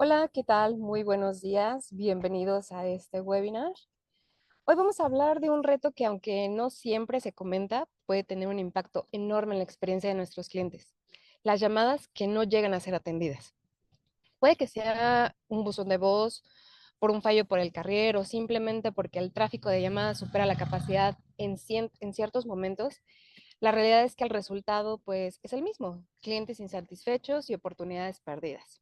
Hola, ¿qué tal? Muy buenos días. Bienvenidos a este webinar. Hoy vamos a hablar de un reto que, aunque no siempre se comenta, puede tener un impacto enorme en la experiencia de nuestros clientes. Las llamadas que no llegan a ser atendidas. Puede que sea un buzón de voz, por un fallo por el carrier o simplemente porque el tráfico de llamadas supera la capacidad en ciertos momentos. La realidad es que el resultado pues, es el mismo: clientes insatisfechos y oportunidades perdidas.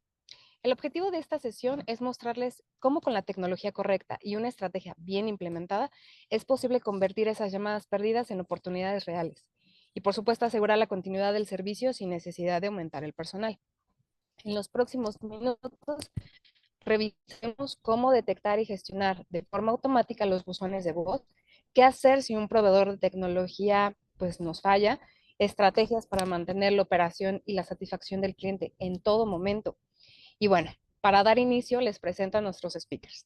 El objetivo de esta sesión es mostrarles cómo, con la tecnología correcta y una estrategia bien implementada, es posible convertir esas llamadas perdidas en oportunidades reales. Y, por supuesto, asegurar la continuidad del servicio sin necesidad de aumentar el personal. En los próximos minutos revisemos cómo detectar y gestionar de forma automática los buzones de voz, qué hacer si un proveedor de tecnología pues, nos falla, estrategias para mantener la operación y la satisfacción del cliente en todo momento. Y bueno, para dar inicio les presento a nuestros speakers.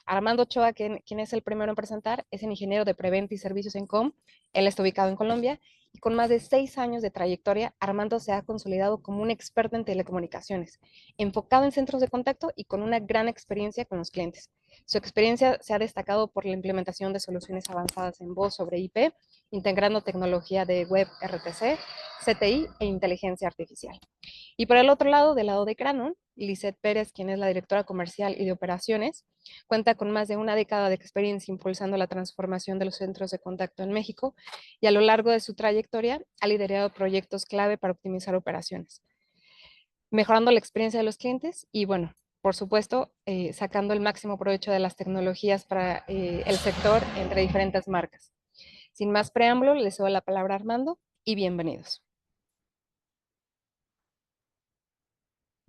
Armando Ochoa, quien es el primero en presentar, es el ingeniero de preventa y servicios en COM. Él está ubicado en Colombia y con más de 6 años de trayectoria, Armando se ha consolidado como un experto en telecomunicaciones, enfocado en centros de contacto y con una gran experiencia con los clientes. Su experiencia se ha destacado por la implementación de soluciones avanzadas en voz sobre IP, integrando tecnología de web RTC, CTI e inteligencia artificial. Y por el otro lado, del lado de Cranon, Lisette Pérez, quien es la directora comercial y de operaciones, cuenta con más de una década de experiencia impulsando la transformación de los centros de contacto en México y, a lo largo de su trayectoria, ha liderado proyectos clave para optimizar operaciones, mejorando la experiencia de los clientes y, bueno, por supuesto, sacando el máximo provecho de las tecnologías para el sector entre diferentes marcas. Sin más preámbulo, les doy la palabra a Armando y bienvenidos.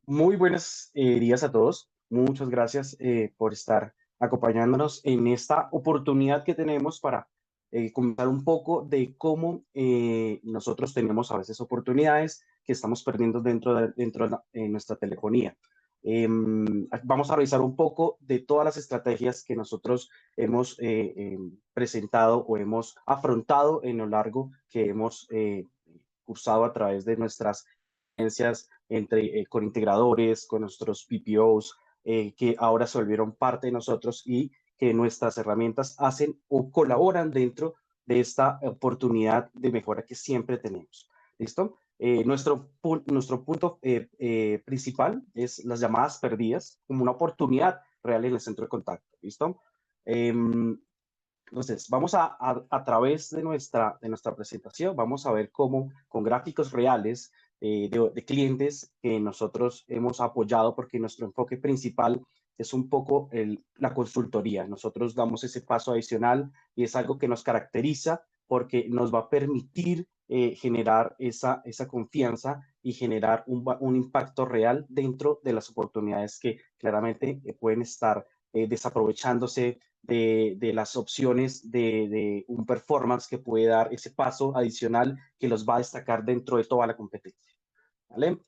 Muy buenos días a todos. Muchas gracias por estar acompañándonos en esta oportunidad que tenemos para comentar un poco de cómo nosotros tenemos a veces oportunidades que estamos perdiendo dentro de nuestra telefonía. Vamos a revisar un poco de todas las estrategias que nosotros hemos presentado o hemos afrontado en lo largo que hemos cursado a través de nuestras experiencias con integradores, con nuestros PPOs, que ahora se volvieron parte de nosotros y que nuestras herramientas hacen o colaboran dentro de esta oportunidad de mejora que siempre tenemos. ¿Listo? Nuestro punto principal es las llamadas perdidas como una oportunidad real en el centro de contacto. ¿Listo? Entonces, vamos a través de nuestra presentación, vamos a ver cómo con gráficos reales de clientes que nosotros hemos apoyado, porque nuestro enfoque principal es un poco la consultoría. Nosotros damos ese paso adicional y es algo que nos caracteriza porque nos va a permitir generar esa confianza y generar un impacto real dentro de las oportunidades que claramente pueden estar desaprovechándose de las opciones de un performance que puede dar ese paso adicional que los va a destacar dentro de toda la competencia. ¿Vale?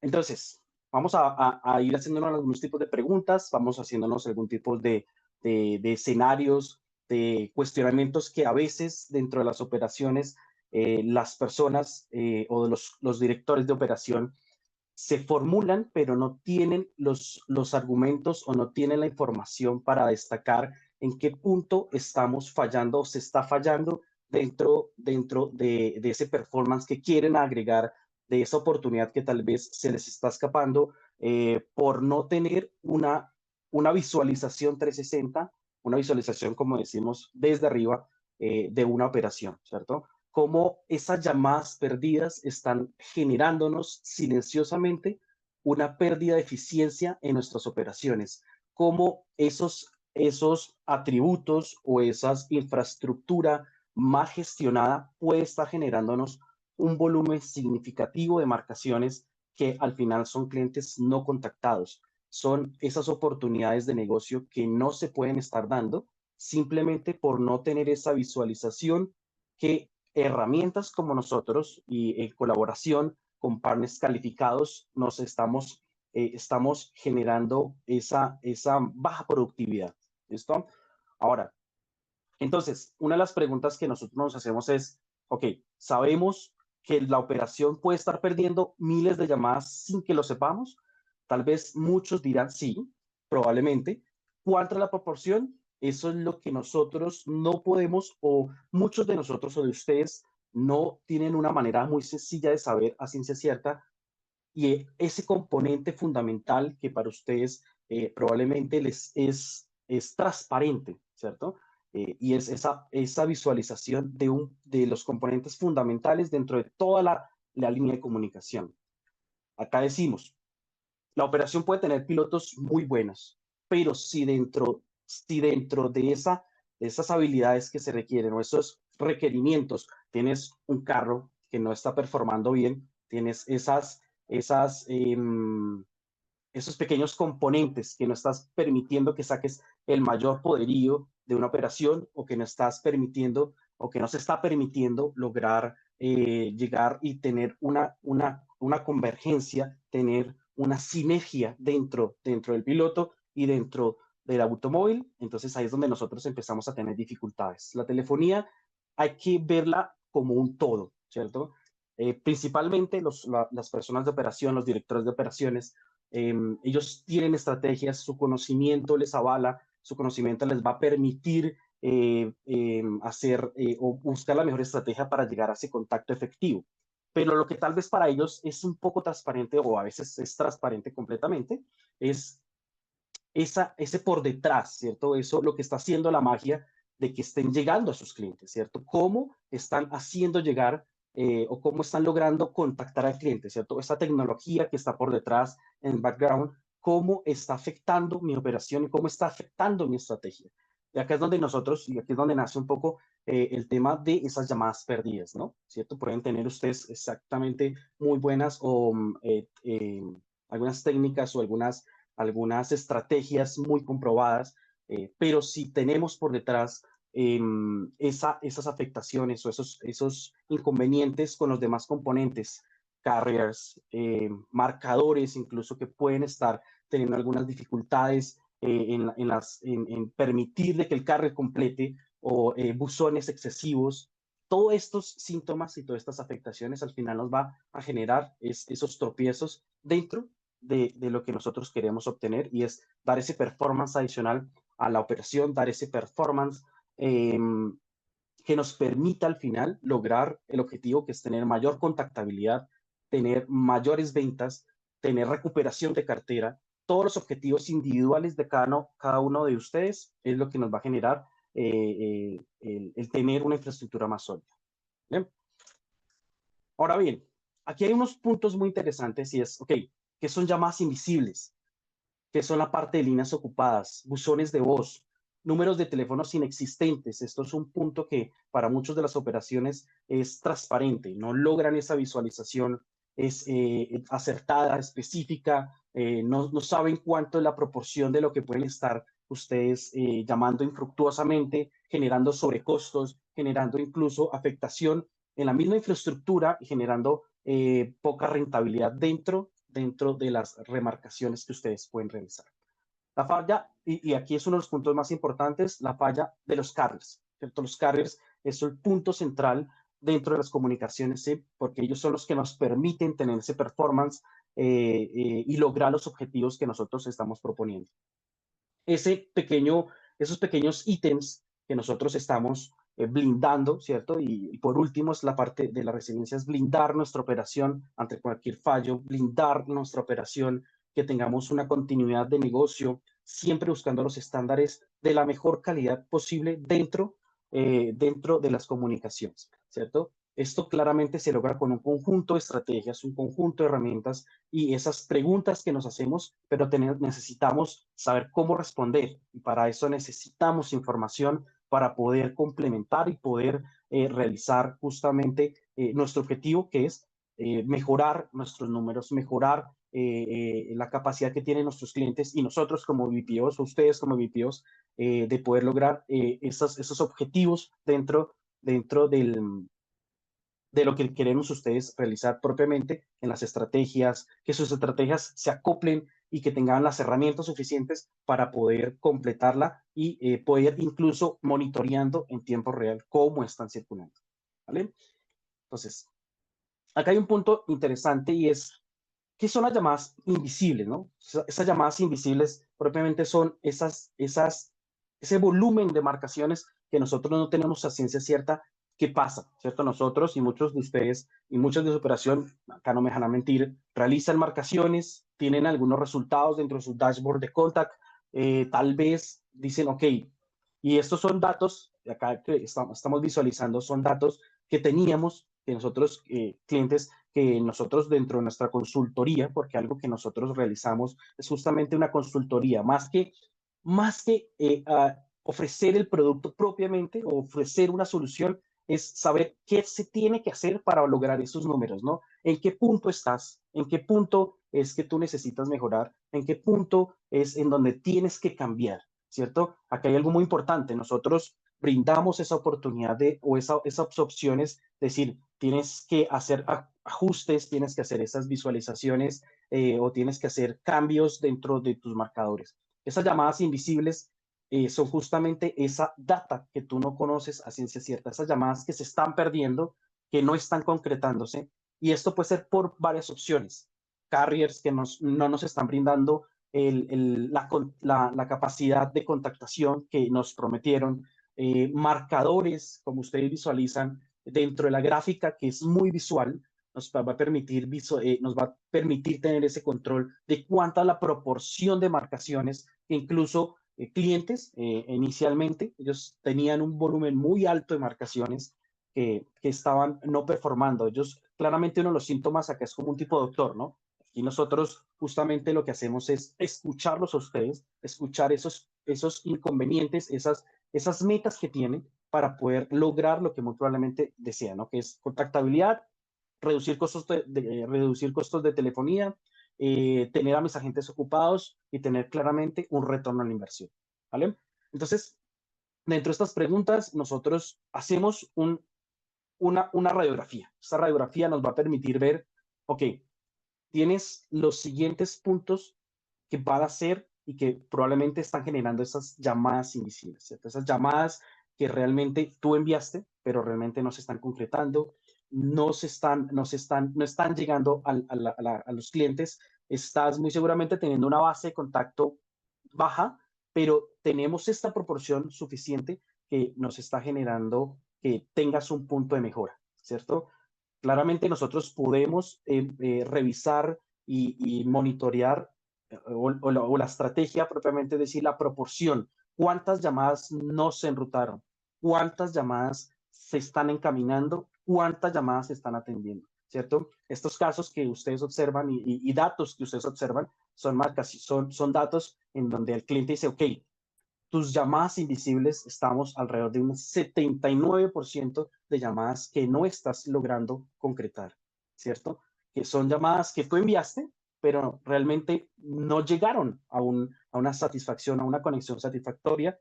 Entonces, vamos a ir haciéndonos algunos tipos de preguntas, vamos haciéndonos algún tipo de escenarios, de cuestionamientos que a veces dentro de las operaciones las personas o los directores de operación se formulan, pero no tienen los argumentos o no tienen la información para destacar en qué punto estamos fallando o se está fallando dentro de ese performance que quieren agregar, de esa oportunidad que tal vez se les está escapando por no tener una visualización 360, una visualización, como decimos, desde arriba de una operación, ¿cierto? Cómo esas llamadas perdidas están generándonos silenciosamente una pérdida de eficiencia en nuestras operaciones, cómo esos atributos o esa infraestructura mal gestionada puede estar generándonos un volumen significativo de marcaciones que al final son clientes no contactados. Son esas oportunidades de negocio que no se pueden estar dando simplemente por no tener esa visualización que herramientas como nosotros y en colaboración con partners calificados estamos generando esa baja productividad. ¿Listo? Ahora, entonces, una de las preguntas que nosotros nos hacemos es, ok, sabemos que la operación puede estar perdiendo miles de llamadas sin que lo sepamos, Tal vez muchos dirán sí, probablemente. ¿Cuánto es la proporción? Eso es lo que nosotros no podemos, o muchos de nosotros o de ustedes no tienen una manera muy sencilla de saber a ciencia cierta, y ese componente fundamental que para ustedes probablemente les es transparente, ¿cierto? Y es esa visualización de los componentes fundamentales dentro de toda la línea de comunicación. Acá decimos, la operación puede tener pilotos muy buenos, pero si dentro de esas habilidades que se requieren o esos requerimientos, tienes un carro que no está performando bien, tienes esas, esos pequeños componentes que no estás permitiendo que saques el mayor poderío de una operación, o que no estás permitiendo o que no se está permitiendo lograr llegar y tener una convergencia, tener una sinergia dentro del piloto y dentro del automóvil. Entonces ahí es donde nosotros empezamos a tener dificultades. La telefonía hay que verla como un todo, ¿cierto? Principalmente las personas de operación, los directores de operaciones, ellos tienen estrategias, su conocimiento les avala, su conocimiento les va a permitir hacer o buscar la mejor estrategia para llegar a ese contacto efectivo. Pero lo que tal vez para ellos es un poco transparente, o a veces es transparente completamente, es ese por detrás, ¿cierto? Eso lo que está haciendo la magia de que estén llegando a sus clientes, ¿cierto? Cómo están haciendo llegar o cómo están logrando contactar al cliente, ¿cierto? Esa tecnología que está por detrás, en background, cómo está afectando mi operación y cómo está afectando mi estrategia. Y acá es donde nosotros, y aquí es donde nace un poco el tema de esas llamadas perdidas, ¿no? ¿Cierto? Pueden tener ustedes exactamente muy buenas o algunas técnicas o algunas estrategias muy comprobadas, pero si tenemos por detrás esas afectaciones o esos inconvenientes con los demás componentes, carriers, marcadores incluso que pueden estar teniendo algunas dificultades en permitir de que el carrier complete, o buzones excesivos, todos estos síntomas y todas estas afectaciones al final nos va a generar esos tropiezos dentro de lo que nosotros queremos obtener, y es dar ese performance adicional a la operación, dar ese performance que nos permita al final lograr el objetivo, que es tener mayor contactabilidad, tener mayores ventas, tener recuperación de cartera. Todos los objetivos individuales de cada uno de ustedes es lo que nos va a generar el tener una infraestructura más sólida. ¿Bien? Ahora bien, aquí hay unos puntos muy interesantes, y es, ok, ¿qué son llamadas invisibles? ¿Qué son la parte de líneas ocupadas, buzones de voz, números de teléfonos inexistentes? Esto es un punto que para muchas de las operaciones es transparente, no logran esa visualización, es acertada, específica, no saben cuánto es la proporción de lo que pueden estar ustedes llamando infructuosamente, generando sobrecostos, generando incluso afectación en la misma infraestructura y generando poca rentabilidad dentro de las remarcaciones que ustedes pueden realizar. La falla, y aquí es uno de los puntos más importantes, la falla de los carriers, ¿cierto? Los carriers es el punto central dentro de las comunicaciones, ¿sí? Porque ellos son los que nos permiten tener ese performance y lograr los objetivos que nosotros estamos proponiendo. Esos pequeños ítems que nosotros estamos blindando, ¿cierto? Y por último es la parte de la resiliencia, es blindar nuestra operación ante cualquier fallo, blindar nuestra operación, que tengamos una continuidad de negocio, siempre buscando los estándares de la mejor calidad posible dentro de las comunicaciones, ¿cierto? Esto claramente se logra con un conjunto de estrategias, un conjunto de herramientas y esas preguntas que nos hacemos, pero necesitamos saber cómo responder, y para eso necesitamos información para poder complementar y poder realizar justamente nuestro objetivo, que es mejorar nuestros números, mejorar la capacidad que tienen nuestros clientes y nosotros como VPOs, o ustedes como VPOs, de poder lograr esos objetivos dentro de lo que queremos ustedes realizar propiamente en las estrategias, que sus estrategias se acoplen y que tengan las herramientas suficientes para poder completarla y poder incluso monitoreando en tiempo real cómo están circulando. ¿Vale? Entonces, acá hay un punto interesante, y es ¿qué son las llamadas invisibles, no? Esas llamadas invisibles propiamente son ese volumen de marcaciones que nosotros no tenemos a ciencia cierta qué pasa, ¿cierto? Nosotros y muchos de ustedes y muchos de su operación, acá no me dejan mentir, realizan marcaciones, tienen algunos resultados dentro de su dashboard de Contact, tal vez dicen, ok, y estos son datos, acá que estamos visualizando, son datos que teníamos, que nosotros, clientes, que nosotros dentro de nuestra consultoría, porque algo que nosotros realizamos es justamente una consultoría, más que ofrecer el producto propiamente o ofrecer una solución, es saber qué se tiene que hacer para lograr esos números, ¿no? ¿En qué punto estás? ¿En qué punto es que tú necesitas mejorar? ¿En qué punto es en donde tienes que cambiar? ¿Cierto? Acá hay algo muy importante. Nosotros brindamos esa oportunidad o esas opciones, decir, tienes que hacer ajustes, tienes que hacer esas visualizaciones o tienes que hacer cambios dentro de tus marcadores. Esas llamadas invisibles son justamente esa data que tú no conoces a ciencia cierta, esas llamadas que se están perdiendo, que no están concretándose, y esto puede ser por varias opciones. Carriers que no nos están brindando la capacidad de contactación que nos prometieron, marcadores, como ustedes visualizan, dentro de la gráfica, que es muy visual, nos va a permitir tener ese control de cuánta la proporción de marcaciones que incluso clientes inicialmente, ellos tenían un volumen muy alto de marcaciones que estaban no performando. Ellos, claramente uno de los síntomas acá es como un tipo de doctor, ¿no? Y nosotros justamente lo que hacemos es escucharlos a ustedes, escuchar esos inconvenientes, esas metas que tienen para poder lograr lo que muy probablemente desean, ¿no? Que es contactabilidad, reducir costos de telefonía, tener a mis agentes ocupados y tener claramente un retorno a la inversión, ¿vale? Entonces, dentro de estas preguntas, nosotros hacemos una radiografía. Esta radiografía nos va a permitir ver, ok, tienes los siguientes puntos que van a ser y que probablemente están generando esas llamadas invisibles, ¿cierto? Esas llamadas que realmente tú enviaste, pero realmente no se están concretando, no están llegando a los clientes. Estás muy seguramente teniendo una base de contacto baja, pero tenemos esta proporción suficiente que nos está generando que tengas un punto de mejora, ¿cierto? Claramente nosotros podemos revisar y monitorear o la estrategia propiamente, es decir, la proporción, cuántas llamadas no se enrutaron, cuántas llamadas se están encaminando, cuántas llamadas se están atendiendo, ¿cierto? Estos casos que ustedes observan y datos que ustedes observan son marcas, son datos en donde el cliente dice, ok, tus llamadas invisibles, estamos alrededor de un 79% de llamadas que no estás logrando concretar, ¿cierto? Que son llamadas que tú enviaste, pero realmente no llegaron a una satisfacción, a una conexión satisfactoria,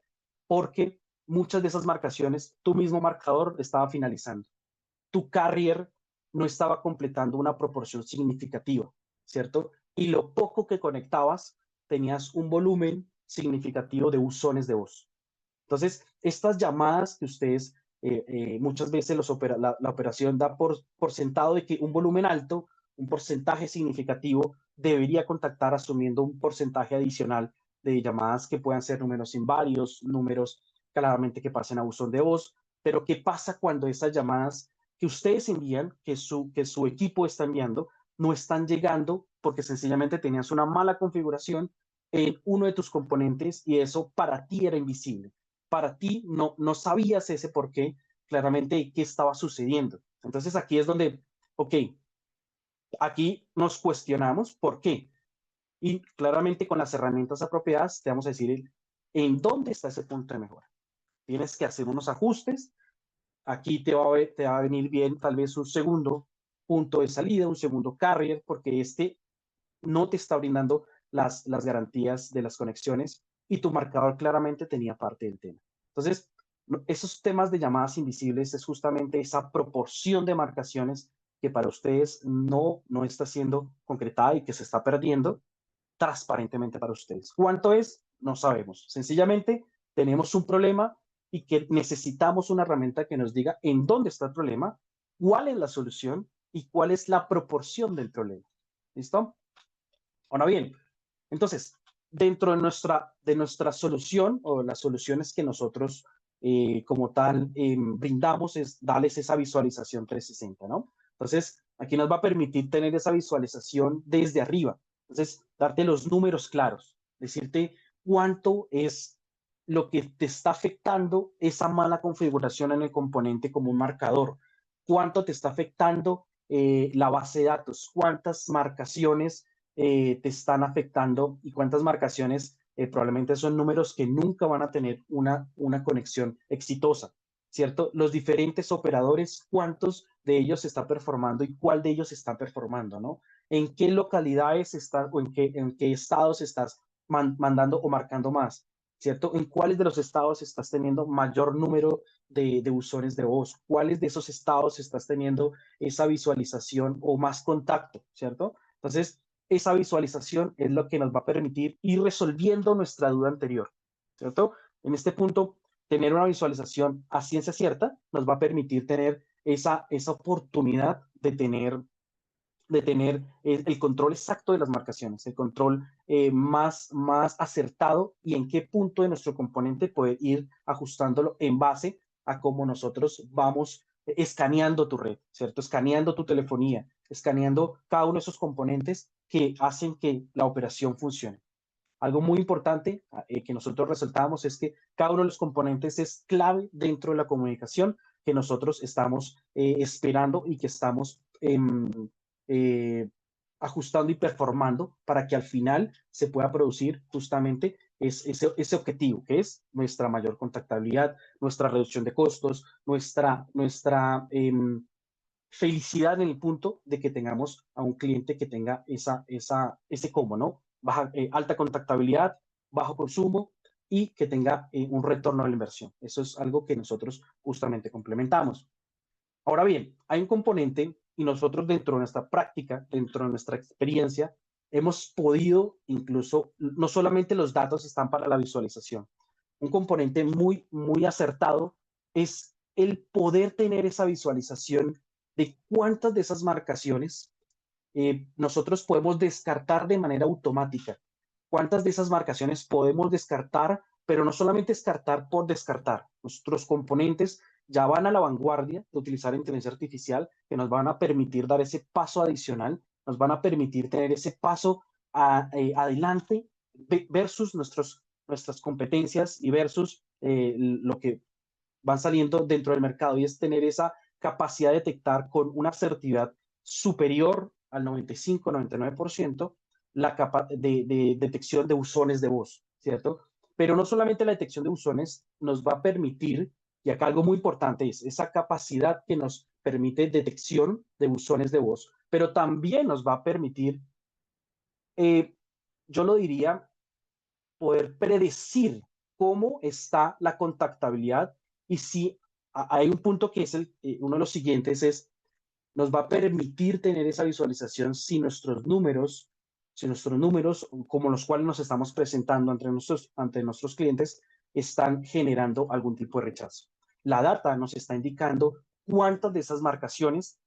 porque muchas de esas marcaciones, tu mismo marcador estaba finalizando. Tu carrier no estaba completando una proporción significativa, ¿cierto? Y lo poco que conectabas, tenías un volumen significativo de buzones de voz. Entonces, estas llamadas que ustedes muchas veces la operación da por sentado de que un volumen alto, un porcentaje significativo, debería contactar asumiendo un porcentaje adicional de llamadas que puedan ser números invarios, números claramente que pasen a buzón de voz. Pero, ¿qué pasa cuando esas llamadas que ustedes envían, que su equipo está enviando, no están llegando porque sencillamente tenías una mala configuración en uno de tus componentes y eso para ti era invisible? Para ti no sabías ese por qué, claramente qué estaba sucediendo. Entonces aquí es donde, ok, aquí nos cuestionamos por qué. Y claramente con las herramientas apropiadas te vamos a decir en dónde está ese punto de mejora. Tienes que hacer unos ajustes. Aquí te va a venir bien tal vez un segundo punto de salida, un segundo carrier, porque este no te está brindando las garantías de las conexiones y tu marcador claramente tenía parte del tema. Entonces, esos temas de llamadas invisibles es justamente esa proporción de marcaciones que para ustedes no está siendo concretada y que se está perdiendo transparentemente para ustedes. ¿Cuánto es? No sabemos. Sencillamente tenemos un problema y que necesitamos una herramienta que nos diga en dónde está el problema, cuál es la solución y cuál es la proporción del problema. ¿Listo? Ahora bien, entonces, dentro de nuestra solución o las soluciones que nosotros como tal brindamos es darles esa visualización 360, ¿no? Entonces, aquí nos va a permitir tener esa visualización desde arriba. Entonces, darte los números claros, decirte cuánto es lo que te está afectando esa mala configuración en el componente como un marcador, cuánto te está afectando la base de datos, cuántas marcaciones te están afectando y cuántas marcaciones probablemente son números que nunca van a tener una conexión exitosa, ¿cierto? Los diferentes operadores, cuántos de ellos está performando y cuál de ellos está performando, ¿no? ¿En qué localidades estás o en qué estados estás mandando o marcando más? ¿Cierto? ¿En cuáles de los estados estás teniendo mayor número de usuarios de voz? ¿Cuáles de esos estados estás teniendo esa visualización o más contacto? ¿Cierto? Entonces, esa visualización es lo que nos va a permitir ir resolviendo nuestra duda anterior, ¿cierto? En este punto, tener una visualización a ciencia cierta nos va a permitir tener esa oportunidad de tener el control exacto de las marcaciones, el control más acertado y en qué punto de nuestro componente poder ir ajustándolo en base a cómo nosotros vamos escaneando tu red, ¿cierto? Escaneando tu telefonía, escaneando cada uno de esos componentes que hacen que la operación funcione. Algo muy importante que nosotros resaltamos es que cada uno de los componentes es clave dentro de la comunicación que nosotros estamos esperando y que estamos eh, ajustando y performando para que al final se pueda producir justamente ese objetivo, que es nuestra mayor contactabilidad, nuestra reducción de costos, nuestra felicidad en el punto de que tengamos a un cliente que tenga ese combo, ¿no? Alta contactabilidad, bajo consumo y que tenga un retorno a la inversión. Eso es algo que nosotros justamente complementamos. Ahora bien, hay un componente y nosotros dentro de nuestra práctica, dentro de nuestra experiencia, hemos podido incluso, no solamente los datos están para la visualización, un componente muy acertado es el poder tener esa visualización de cuántas de esas marcaciones nosotros podemos descartar de manera automática. ¿Cuántas de esas marcaciones podemos descartar? Pero no solamente descartar por descartar. Nuestros componentes ya van a la vanguardia de utilizar inteligencia artificial que nos van a permitir dar ese paso adicional, nos van a permitir tener ese paso adelante versus nuestras competencias y versus lo que van saliendo dentro del mercado y es tener esa capacidad de detectar con una asertividad superior al 95-99% la capa de detección de buzones de voz, ¿cierto? Pero no solamente la detección de buzones nos va a permitir, y acá algo muy importante es esa capacidad que nos permite detección de buzones de voz, pero también nos va a permitir, eh, yo lo diría, poder predecir cómo está la contactabilidad y si hay un punto que es uno de los siguientes es, nos va a permitir tener esa visualización si nuestros números como los cuales nos estamos presentando ante nuestros clientes están generando algún tipo de rechazo. La data nos está indicando cuántas de esas marcaciones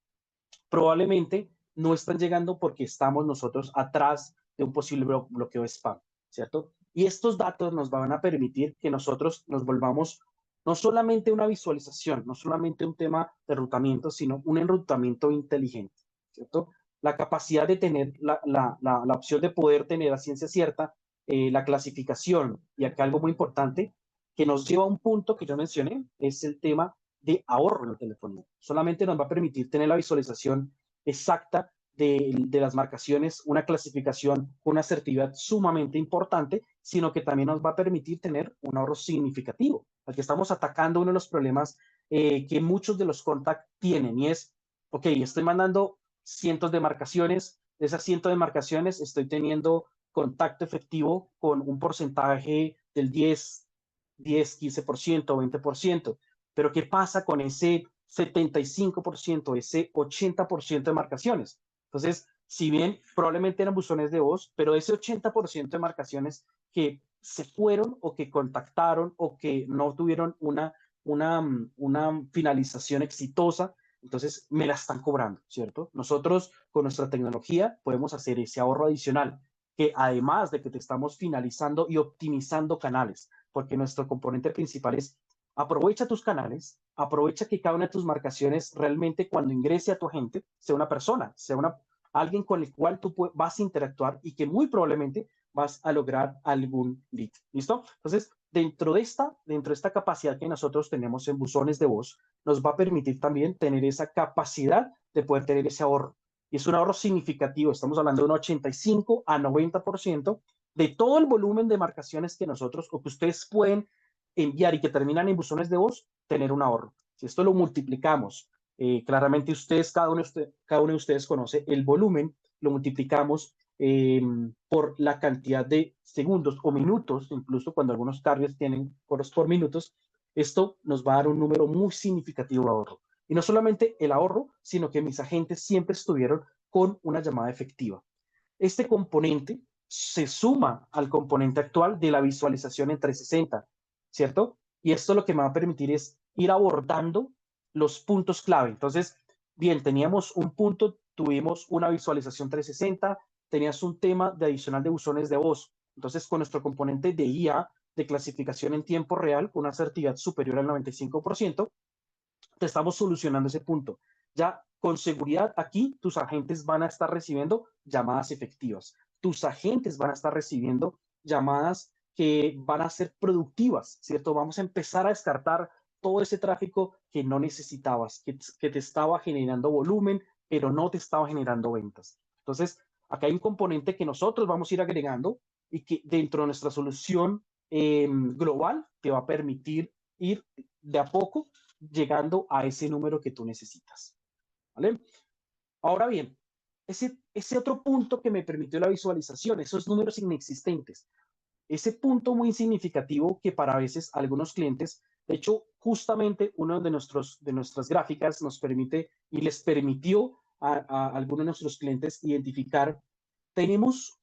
probablemente no están llegando porque estamos nosotros atrás de un posible bloqueo de spam, ¿cierto? Y estos datos nos van a permitir que nosotros nos volvamos no solamente una visualización, no solamente un tema de enrutamiento, sino un enrutamiento inteligente, ¿cierto? La capacidad de tener la opción de poder tener a ciencia cierta la clasificación, y acá algo muy importante que nos lleva a un punto que yo mencioné, es el tema de ahorro en la telefonía. Solamente nos va a permitir tener la visualización exacta de las marcaciones, una clasificación con una asertividad sumamente importante, sino que también nos va a permitir tener un ahorro significativo. Aquí estamos atacando uno de los problemas que muchos de los contact tienen y es, ok, estoy mandando cientos de marcaciones, de esas cientos de marcaciones estoy teniendo contacto efectivo con un porcentaje del 15%, 20%. Pero ¿qué pasa con ese 75%, ese 80% de marcaciones? Entonces, si bien probablemente eran buzones de voz, pero ese 80% de marcaciones que se fueron o que contactaron o que no tuvieron una finalización exitosa, entonces me la están cobrando, ¿cierto? Nosotros con nuestra tecnología podemos hacer ese ahorro adicional que además de que te estamos finalizando y optimizando canales, porque nuestro componente principal es aprovecha tus canales, aprovecha que cada una de tus marcaciones realmente cuando ingrese a tu agente sea una persona, sea alguien con el cual tú vas a interactuar y que muy probablemente vas a lograr algún lead. ¿Listo? Entonces, dentro de esta capacidad que nosotros tenemos en buzones de voz, nos va a permitir también tener esa capacidad de poder tener ese ahorro. Y es un ahorro significativo, estamos hablando de un 85 a 90% de todo el volumen de marcaciones que nosotros o que ustedes pueden enviar y que terminan en buzones de voz, tener un ahorro. Si esto lo multiplicamos, claramente cada uno de ustedes conoce el volumen, lo multiplicamos por la cantidad de segundos o minutos, incluso cuando algunos carriers tienen coros por minutos, esto nos va a dar un número muy significativo de ahorro. Y no solamente el ahorro, sino que mis agentes siempre estuvieron con una llamada efectiva. Este componente se suma al componente actual de la visualización en 360, ¿cierto? Y esto lo que me va a permitir es ir abordando los puntos clave. Entonces, bien, teníamos un punto, tuvimos una visualización 360, tenías un tema de adicional de buzones de voz. Entonces, con nuestro componente de IA, de clasificación en tiempo real, con una asertividad superior al 95%, te estamos solucionando ese punto. Ya con seguridad aquí tus agentes van a estar recibiendo llamadas efectivas. Tus agentes van a estar recibiendo llamadas que van a ser productivas, ¿cierto? Vamos a empezar a descartar todo ese tráfico que no necesitabas, que te estaba generando volumen, pero no te estaba generando ventas. Entonces, acá hay un componente que nosotros vamos a ir agregando y que dentro de nuestra solución global te va a permitir ir de a poco llegando a ese número que tú necesitas. ¿Vale? Ahora bien, ese otro punto que me permitió la visualización, esos números inexistentes, ese punto muy significativo que para a veces algunos clientes, de hecho, justamente uno de nuestras gráficas nos permite y les permitió a algunos de nuestros clientes identificar, tenemos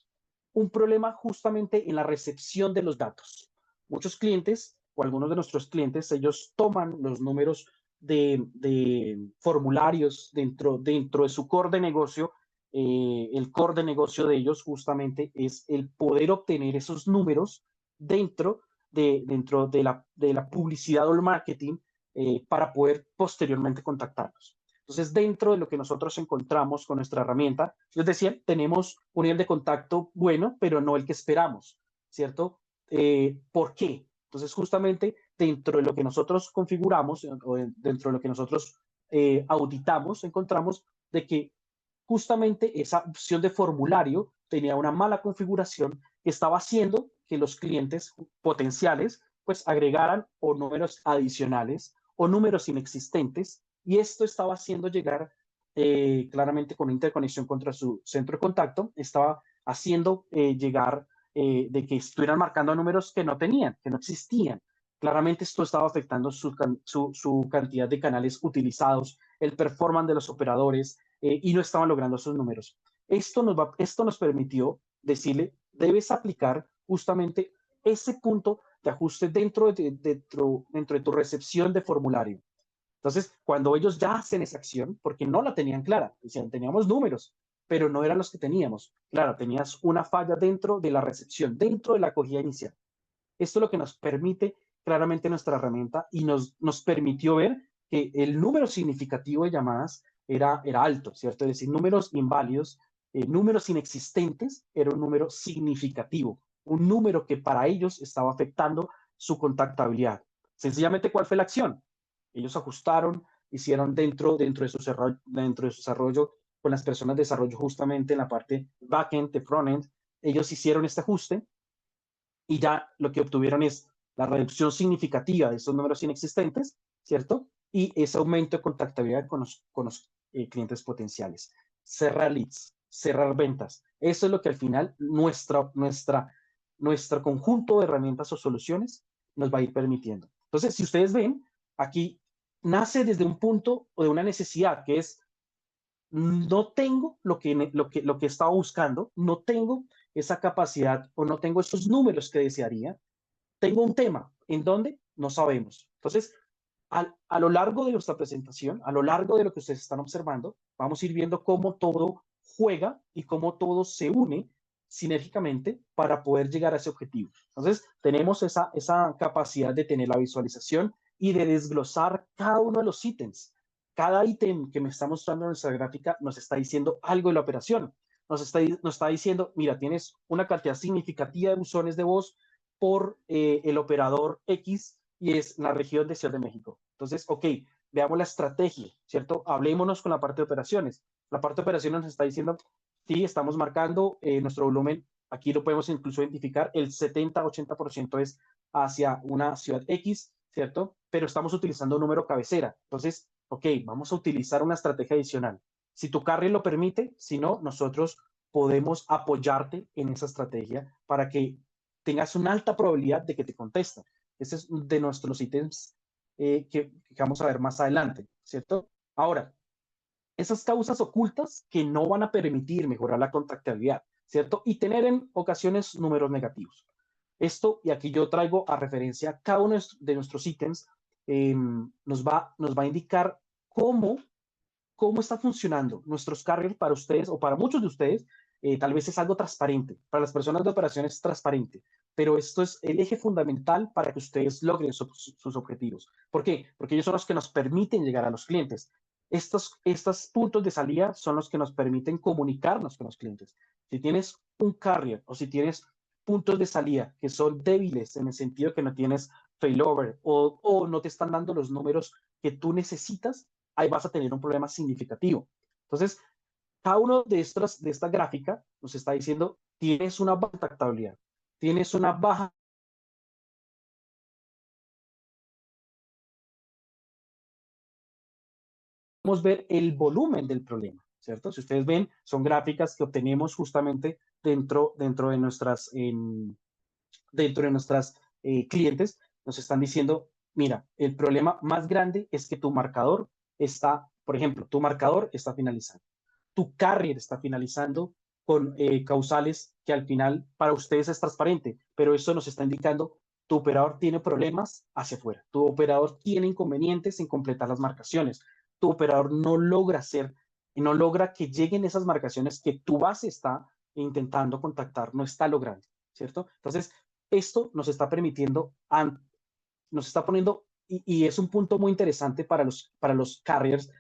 un problema justamente en la recepción de los datos. Muchos clientes o algunos de nuestros clientes, ellos toman los números de formularios dentro de su core de negocio. El core de negocio de ellos justamente es el poder obtener esos números dentro de la publicidad o el marketing para poder posteriormente contactarlos. Entonces, dentro de lo que nosotros encontramos con nuestra herramienta, es decir, tenemos un nivel de contacto bueno, pero no el que esperamos, ¿cierto? ¿Por qué? Entonces, justamente dentro de lo que nosotros configuramos o dentro de lo que nosotros auditamos, encontramos de que justamente esa opción de formulario tenía una mala configuración que estaba haciendo que los clientes potenciales pues agregaran o números adicionales o números inexistentes y esto estaba haciendo llegar claramente con interconexión contra su centro de contacto, estaba haciendo llegar de que estuvieran marcando números que no tenían, que no existían. Claramente esto estaba afectando su cantidad de canales utilizados, el performance de los operadores y no estaban logrando esos números. Esto nos permitió decirle, debes aplicar justamente ese punto de ajuste dentro de tu recepción de formulario. Entonces, cuando ellos ya hacen esa acción, porque no la tenían clara, decían, teníamos números, pero no eran los que teníamos. Claro, tenías una falla dentro de la recepción, dentro de la acogida inicial. Esto es lo que nos permite claramente nuestra herramienta y nos permitió ver que el número significativo de llamadas era alto, ¿cierto? Es decir, números inválidos, números inexistentes, era un número significativo, un número que para ellos estaba afectando su contactabilidad. Sencillamente, ¿cuál fue la acción? Ellos ajustaron, hicieron dentro de su desarrollo con las personas de desarrollo justamente en la parte backend, de frontend, ellos hicieron este ajuste y ya lo que obtuvieron es la reducción significativa de esos números inexistentes, ¿cierto? Y ese aumento de contactabilidad con los clientes potenciales. Cerrar leads, cerrar ventas. Eso es lo que al final nuestro conjunto de herramientas o soluciones nos va a ir permitiendo. Entonces, si ustedes ven, aquí nace desde un punto o de una necesidad que es no tengo lo que estaba buscando, no tengo esa capacidad o no tengo esos números que desearía, tengo un tema. ¿En dónde? No sabemos. Entonces, a lo largo de nuestra presentación, a lo largo de lo que ustedes están observando, vamos a ir viendo cómo todo juega y cómo todo se une sinérgicamente para poder llegar a ese objetivo. Entonces, tenemos esa capacidad de tener la visualización y de desglosar cada uno de los ítems. Cada ítem que me está mostrando nuestra gráfica nos está diciendo algo de la operación. Nos está diciendo, mira, tienes una cantidad significativa de buzones de voz por el operador X y es la región de Ciudad de México. Entonces, ok, veamos la estrategia, ¿cierto? Hablémonos con la parte de operaciones. La parte de operaciones nos está diciendo, sí, estamos marcando nuestro volumen, aquí lo podemos incluso identificar, el 70-80% es hacia una ciudad X, ¿cierto? Pero estamos utilizando un número cabecera. Entonces, ok, vamos a utilizar una estrategia adicional. Si tu carry lo permite, si no, nosotros podemos apoyarte en esa estrategia para que tengas una alta probabilidad de que te contesten. Este es de nuestros ítems que vamos a ver más adelante, ¿cierto? Ahora, esas causas ocultas que no van a permitir mejorar la contactabilidad, ¿cierto? Y tener en ocasiones números negativos. Esto, y aquí yo traigo a referencia cada uno de nuestros ítems, nos va a indicar cómo está funcionando nuestros carriers para ustedes o para muchos de ustedes. Tal vez es algo transparente. Para las personas de operaciones es transparente, pero esto es el eje fundamental para que ustedes logren sus objetivos. ¿Por qué? Porque ellos son los que nos permiten llegar a los clientes. Estos puntos de salida son los que nos permiten comunicarnos con los clientes. Si tienes un carrier o si tienes puntos de salida que son débiles en el sentido que no tienes failover o no te están dando los números que tú necesitas, ahí vas a tener un problema significativo. Entonces, cada uno de esta gráfica nos está diciendo, tienes una baja contactabilidad, tienes una baja. Podemos ver el volumen del problema, ¿cierto? Si ustedes ven, son gráficas que obtenemos justamente dentro de nuestras, dentro de nuestras clientes. Nos están diciendo, mira, el problema más grande es que tu marcador está, por ejemplo, tu marcador está finalizando. Tu carrier está finalizando con causales que al final para ustedes es transparente, pero eso nos está indicando tu operador tiene problemas hacia afuera, tu operador tiene inconvenientes en completar las marcaciones, tu operador no logra hacer, no logra que lleguen esas marcaciones que tu base está intentando contactar, no está logrando, ¿cierto? Entonces, esto nos está permitiendo, nos está poniendo, y es un punto muy interesante para los carriers,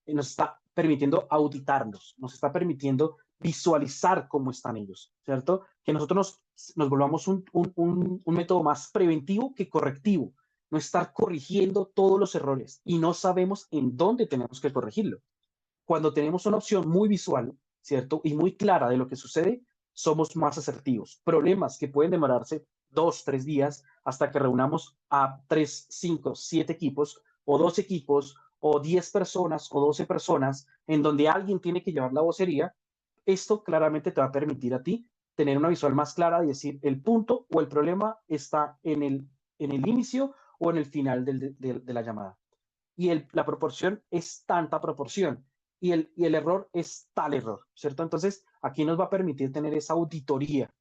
nos está permitiendo auditarlos, nos está permitiendo visualizar cómo están ellos, ¿cierto? Que nosotros nos volvamos un método más preventivo que correctivo, no estar corrigiendo todos los errores y no sabemos en dónde tenemos que corregirlo. Cuando tenemos una opción muy visual, ¿cierto? Y muy clara de lo que sucede, somos más asertivos. Problemas que pueden demorarse 2, 3 días hasta que reunamos a 3, 5, 7 equipos o 2 equipos o 10 personas o 12 personas en donde alguien tiene que llevar la vocería. Esto claramente te va a permitir a ti tener una visual más clara y decir el punto o el problema está en el inicio o en el final de la llamada. Y la proporción es tanta proporción y el error es tal error, ¿cierto? Entonces, aquí nos va a permitir tener esa auditoría,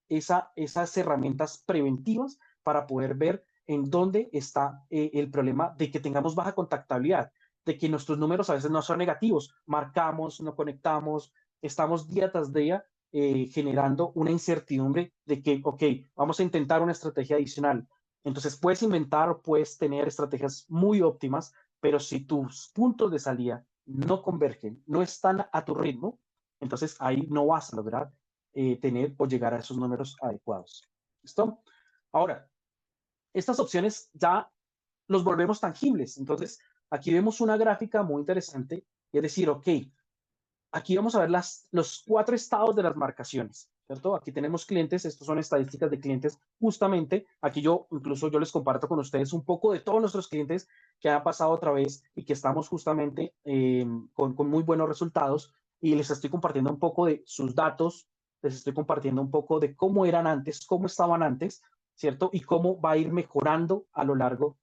esas herramientas preventivas para poder ver en dónde está el problema de que tengamos baja contactabilidad, de que nuestros números a veces no son negativos, marcamos, no conectamos, estamos día tras día generando una incertidumbre de que, ok, vamos a intentar una estrategia adicional. Entonces, puedes inventar, puedes tener estrategias muy óptimas, pero si tus puntos de salida no convergen, no están a tu ritmo, entonces ahí no vas a lograr tener o llegar a esos números adecuados. ¿Listo? Ahora, estas opciones ya los volvemos tangibles. Entonces, aquí vemos una gráfica muy interesante, es decir, ok, aquí vamos a ver los 4 estados de las marcaciones, ¿cierto? Aquí tenemos clientes, estos son estadísticas de clientes, justamente, aquí incluso yo les comparto con ustedes un poco de todos nuestros clientes que han pasado otra vez y que estamos justamente con muy buenos resultados y les estoy compartiendo un poco de sus datos, les estoy compartiendo un poco de cómo eran antes, cómo estaban antes, ¿cierto? Y cómo va a ir mejorando a lo largo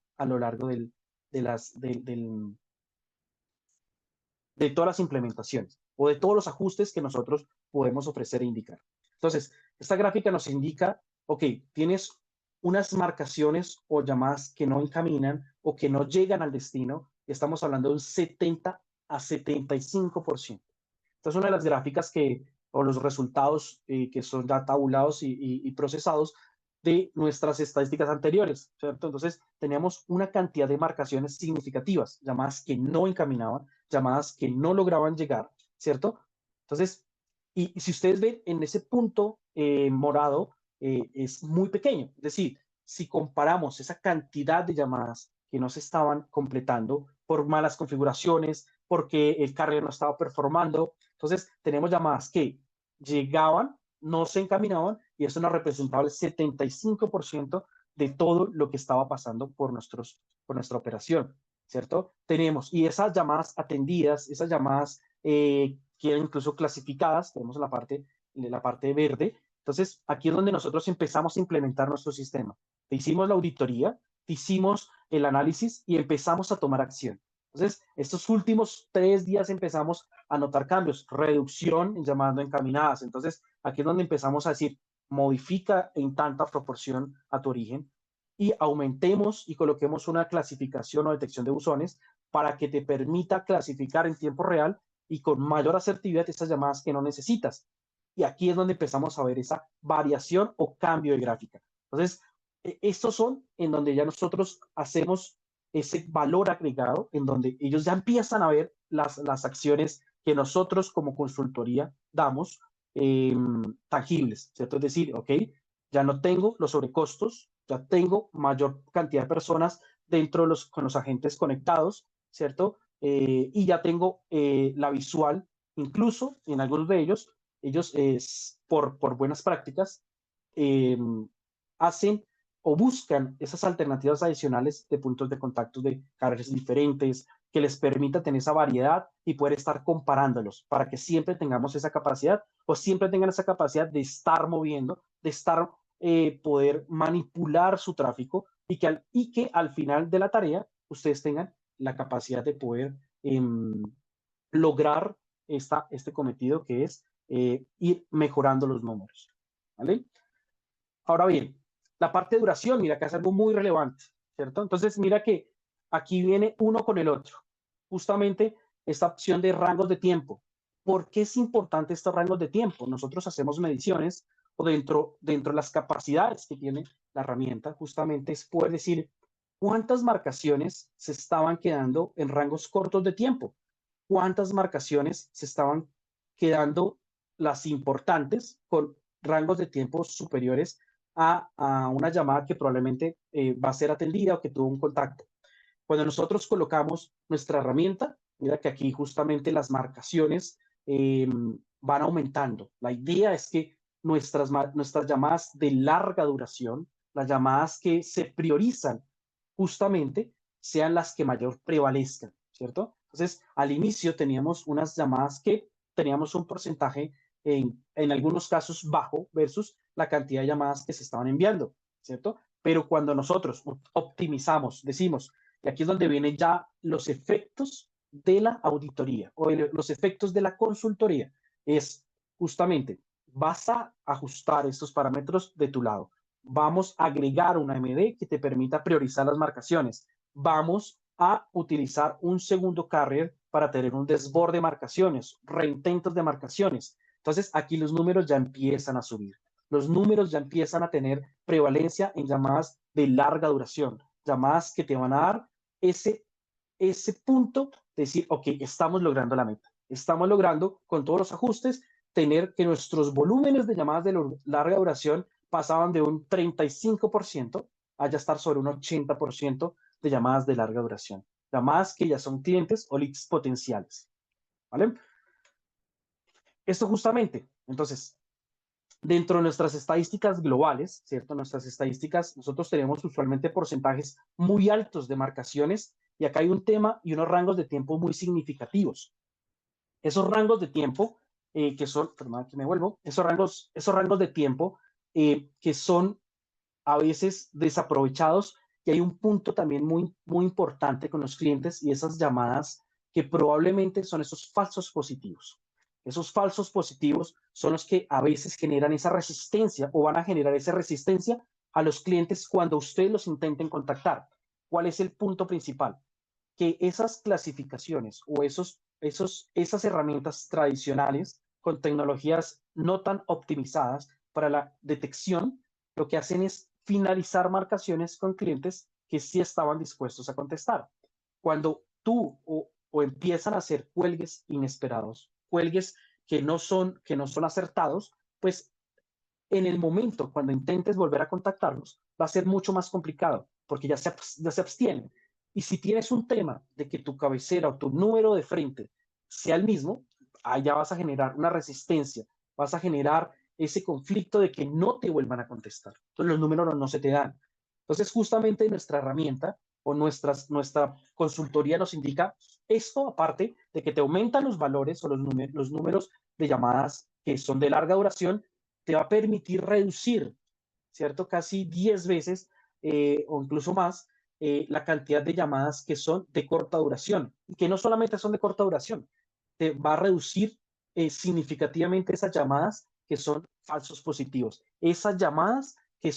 de todas las implementaciones o de todos los ajustes que nosotros podemos ofrecer e indicar. Entonces, esta gráfica nos indica, ok, tienes unas marcaciones o llamadas que no encaminan o que no llegan al destino, estamos hablando de un 70 a 75%. Esta es una de las gráficas que o los resultados que son ya tabulados y procesados de nuestras estadísticas anteriores, ¿cierto? Entonces, teníamos una cantidad de marcaciones significativas, llamadas que no encaminaban, llamadas que no lograban llegar, ¿cierto? Entonces, y si ustedes ven en ese punto morado, es muy pequeño. Es decir, si comparamos esa cantidad de llamadas que no se estaban completando por malas configuraciones, porque el carrier no estaba performando, entonces tenemos llamadas que llegaban, no se encaminaban, y eso nos representaba el 75% de todo lo que estaba pasando por nuestra operación, ¿cierto? Tenemos, y esas llamadas atendidas, esas llamadas que eran incluso clasificadas, tenemos la parte verde. Entonces, aquí es donde nosotros empezamos a implementar nuestro sistema. Hicimos la auditoría, hicimos el análisis y empezamos a tomar acción. Entonces, estos últimos 3 días empezamos a notar cambios, reducción en llamadas no encaminadas. Entonces, aquí es donde empezamos a decir, modifica en tanta proporción a tu origen y aumentemos y coloquemos una clasificación o detección de buzones para que te permita clasificar en tiempo real y con mayor asertividad esas llamadas que no necesitas. Y aquí es donde empezamos a ver esa variación o cambio de gráfica. Entonces, estos son en donde ya nosotros hacemos ese valor agregado, en donde ellos ya empiezan a ver las acciones que nosotros como consultoría damos tangibles, ¿cierto? Es decir, ok, ya no tengo los sobrecostos, ya tengo mayor cantidad de personas dentro de con los agentes conectados, ¿cierto? Y ya tengo la visual, incluso en algunos de ellos por buenas prácticas eh, hacen o buscan esas alternativas adicionales de puntos de contacto de carreras diferentes, que les permita tener esa variedad y poder estar comparándolos para que siempre tengamos esa capacidad o siempre tengan esa capacidad de estar moviendo, de estar, poder manipular su tráfico y que al final de la tarea ustedes tengan la capacidad de poder lograr este cometido que es ir mejorando los números. ¿Vale? Ahora bien, la parte de duración, mira que es algo muy relevante, ¿cierto? Entonces, mira que aquí viene uno con el otro. Justamente esta opción de rangos de tiempo. ¿Por qué es importante estos rangos de tiempo? Nosotros hacemos mediciones o dentro de las capacidades que tiene la herramienta, justamente es poder decir cuántas marcaciones se estaban quedando en rangos cortos de tiempo, cuántas marcaciones se estaban quedando las importantes con rangos de tiempo superiores a una llamada que probablemente va a ser atendida o que tuvo un contacto. Cuando nosotros colocamos nuestra herramienta, mira que aquí justamente las marcaciones van aumentando. La idea es que nuestras llamadas de larga duración, las llamadas que se priorizan justamente, sean las que mayor prevalezcan, ¿cierto? Entonces, al inicio teníamos unas llamadas que teníamos un porcentaje en algunos casos bajo versus la cantidad de llamadas que se estaban enviando, ¿cierto? Pero cuando nosotros optimizamos, decimos, y aquí es donde vienen ya los efectos de la auditoría o los efectos de la consultoría, es justamente, vas a ajustar estos parámetros de tu lado. Vamos a agregar una MD que te permita priorizar las marcaciones. Vamos a utilizar un segundo carrier para tener un desborde de marcaciones, reintentos de marcaciones. Entonces, aquí los números ya empiezan a subir. Los números ya empiezan a tener prevalencia en llamadas de larga duración, llamadas que te van a dar ese punto de decir, ok, estamos logrando la meta. Estamos logrando, con todos los ajustes, tener que nuestros volúmenes de llamadas de larga duración pasaban de un 35% a ya estar sobre un 80% de llamadas de larga duración. Llamadas que ya son clientes o leads potenciales. ¿Vale? Esto justamente, entonces, dentro de nuestras estadísticas globales, ¿cierto? Nuestras estadísticas, nosotros tenemos usualmente porcentajes muy altos de marcaciones y acá hay un tema y unos rangos de tiempo muy significativos. Esos rangos de tiempo que son, perdón, aquí me vuelvo, esos rangos de tiempo que son a veces desaprovechados y hay un punto también muy importante con los clientes y esas llamadas que probablemente son esos falsos positivos. Esos falsos positivos son los que a veces generan esa resistencia o van a generar esa resistencia a los clientes cuando ustedes los intenten contactar. ¿Cuál es el punto principal? Que esas clasificaciones o esas herramientas tradicionales con tecnologías no tan optimizadas para la detección, lo que hacen es finalizar marcaciones con clientes que sí estaban dispuestos a contestar. Cuando tú o empiezan a hacer cuelgues inesperados, cuelgues que no son acertados, pues en el momento cuando intentes volver a contactarlos, va a ser mucho más complicado porque ya se abstienen. Y si tienes un tema de que tu cabecera o tu número de frente sea el mismo, allá vas a generar una resistencia, vas a generar ese conflicto de que no te vuelvan a contestar. Entonces los números no se te dan. Entonces justamente nuestra herramienta o nuestra consultoría nos indica esto, aparte de que te aumentan los valores o los números de llamadas que son de larga duración, te va a permitir reducir, ¿cierto? Casi 10 veces o incluso más la cantidad de llamadas que son de corta duración y que no solamente son de corta duración, te va a reducir significativamente esas llamadas que son falsos positivos, esas llamadas que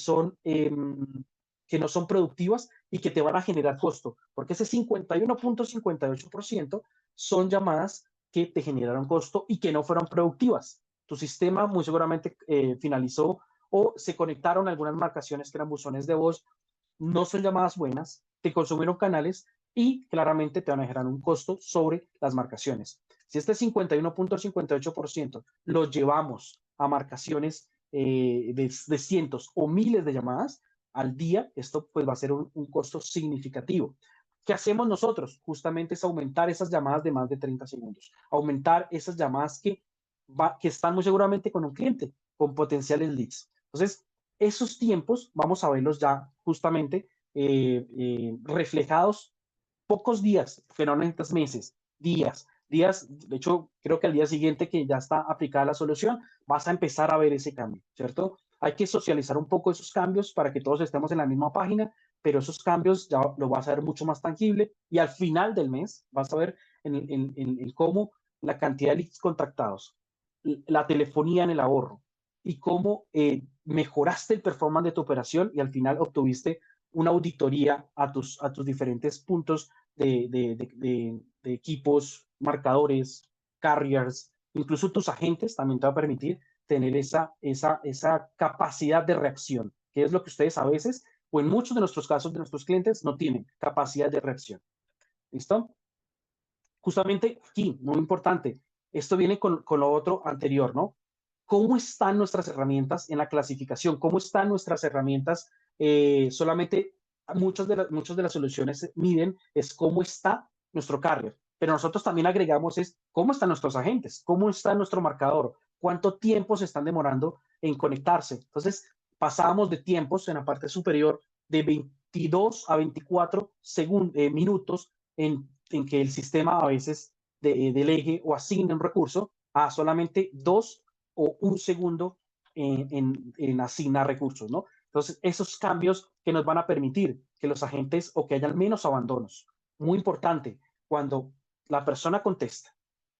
no son productivas y que te van a generar costo, porque ese 51.58% son llamadas que te generaron costo y que no fueron productivas. Tu sistema muy seguramente finalizó o se conectaron algunas marcaciones que eran buzones de voz, no son llamadas buenas, te consumieron canales y claramente te van a generar un costo sobre las marcaciones. Si este 51.58% lo llevamos a marcaciones de cientos o miles de llamadas al día, esto pues va a ser un costo significativo. ¿Qué hacemos nosotros? Justamente es aumentar esas llamadas de más de 30 segundos, aumentar esas llamadas que están muy seguramente con un cliente, con potenciales leads. Entonces, esos tiempos vamos a verlos ya justamente reflejados pocos días, que no necesitas meses, días, de hecho, creo que al día siguiente que ya está aplicada la solución, vas a empezar a ver ese cambio, ¿cierto? Hay que socializar un poco esos cambios para que todos estemos en la misma página, pero esos cambios ya lo vas a ver mucho más tangible y al final del mes vas a ver en cómo la cantidad de leads contactados, la telefonía en el ahorro y cómo mejoraste el performance de tu operación y al final obtuviste una auditoría a tus diferentes puntos de equipos, marcadores, carriers, incluso tus agentes también te va a permitir tener esa capacidad de reacción, que es lo que ustedes a veces, o en muchos de nuestros casos de nuestros clientes, no tienen capacidad de reacción. ¿Listo? Justamente aquí, muy importante, esto viene con lo otro anterior, ¿no? ¿Cómo están nuestras herramientas en la clasificación? ¿Cómo están nuestras herramientas? Solamente muchas de las soluciones miden es cómo está nuestro carrier, pero nosotros también agregamos es cómo están nuestros agentes, cómo está nuestro marcador, cuánto tiempo se están demorando en conectarse. Entonces, pasábamos de tiempos en la parte superior de 22 a 24 minutos en que el sistema a veces delegue o asigne un recurso a solamente 2 o 1 segundo en asignar recursos, ¿no? Entonces, esos cambios que nos van a permitir que los agentes o que hayan menos abandonos. Muy importante, cuando la persona contesta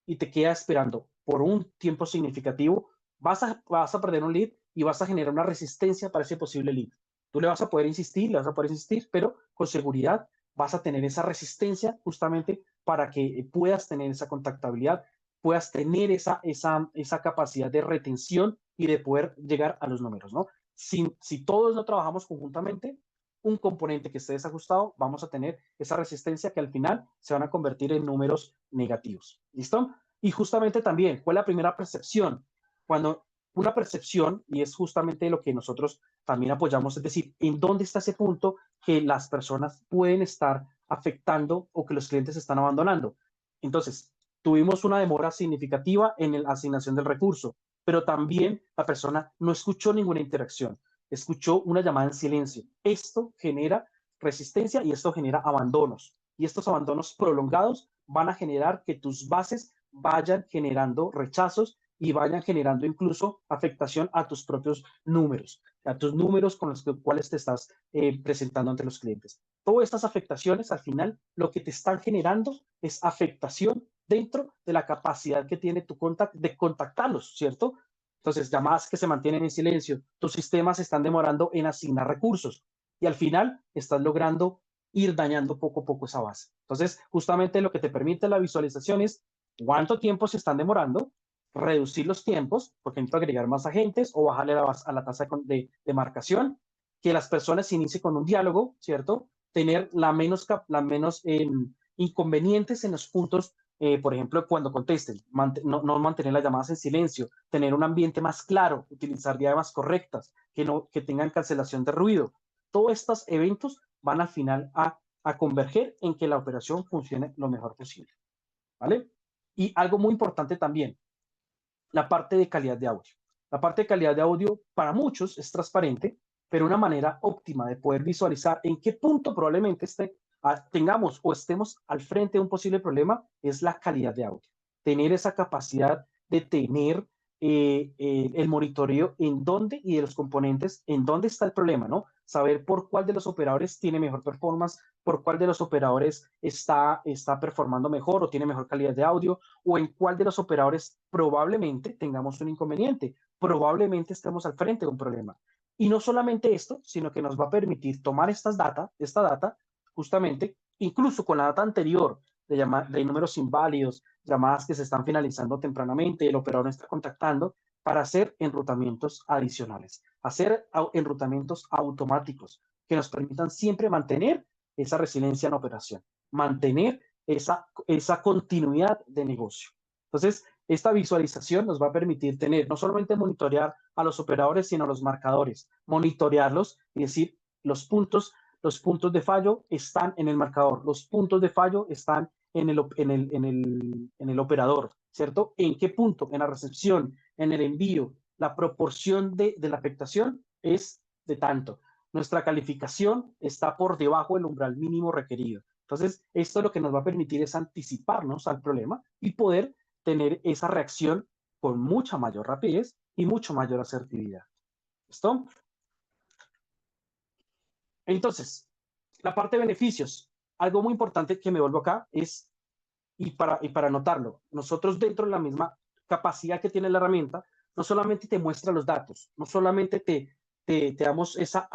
y te queda esperando por un tiempo significativo, vas a perder un lead y vas a generar una resistencia para ese posible lead. Tú le vas a poder insistir, le vas a poder insistir, pero con seguridad vas a tener esa resistencia justamente para que puedas tener esa contactabilidad, puedas tener esa capacidad de retención y de poder llegar a los números, ¿no? Si todos no trabajamos conjuntamente, un componente que esté desajustado, vamos a tener esa resistencia que al final se van a convertir en números negativos. ¿Listo? Y justamente también, ¿cuál es la primera percepción? Cuando una percepción, y es justamente lo que nosotros también apoyamos, es decir, ¿en dónde está ese punto que las personas pueden estar afectando o que los clientes están abandonando? Entonces, tuvimos una demora significativa en la asignación del recurso, pero también la persona no escuchó ninguna interacción, escuchó una llamada en silencio. Esto genera resistencia y esto genera abandonos. Y estos abandonos prolongados van a generar que tus bases vayan generando rechazos y vayan generando incluso afectación a tus propios números, a tus números con los cuales te estás presentando ante los clientes. Todas estas afectaciones, al final, lo que te están generando es afectación dentro de la capacidad que tiene tu contact de contactarlos, ¿cierto? Entonces, llamadas que se mantienen en silencio, tus sistemas se están demorando en asignar recursos y al final estás logrando ir dañando poco a poco esa base. Entonces, justamente lo que te permite la visualización es cuánto tiempo se están demorando reducir los tiempos, porque necesito agregar más agentes o bajarle a la tasa de marcación, que las personas inicien con un diálogo, ¿cierto? Tener la menos inconvenientes en los puntos, por ejemplo, cuando contesten, no mantener las llamadas en silencio, tener un ambiente más claro, utilizar llamadas correctas, que tengan cancelación de ruido. Todos estos eventos van al final a converger en que la operación funcione lo mejor posible, ¿vale? Y algo muy importante también, la parte de calidad de audio. La parte de calidad de audio para muchos es transparente, pero una manera óptima de poder visualizar en qué punto probablemente tengamos o estemos al frente de un posible problema es la calidad de audio. Tener esa capacidad de tener el monitoreo en dónde y de los componentes en dónde está el problema, ¿no? Saber por cuál de los operadores tiene mejor performance, por cuál de los operadores está performando mejor o tiene mejor calidad de audio, o en cuál de los operadores probablemente tengamos un inconveniente, probablemente estemos al frente de un problema. Y no solamente esto, sino que nos va a permitir tomar esta data, justamente, incluso con la data anterior de números inválidos, llamadas que se están finalizando tempranamente, el operador no está contactando, para hacer enrutamientos adicionales, hacer enrutamientos automáticos que nos permitan siempre mantener esa resiliencia en operación, mantener esa continuidad de negocio. Entonces, esta visualización nos va a permitir tener, no solamente monitorear a los operadores, sino a los marcadores, monitorearlos y decir, los puntos de fallo están en el marcador, los puntos de fallo están en el operador, ¿cierto? ¿En qué punto? En la recepción, en el envío, la proporción de la afectación es de tanto. Nuestra calificación está por debajo del umbral mínimo requerido. Entonces, esto lo que nos va a permitir es anticiparnos al problema y poder tener esa reacción con mucha mayor rapidez y mucho mayor asertividad. ¿Listo? Entonces, la parte de beneficios. Algo muy importante que me vuelvo acá es, y para notarlo, nosotros dentro de la misma capacidad que tiene la herramienta, no solamente te muestra los datos, no solamente te damos esa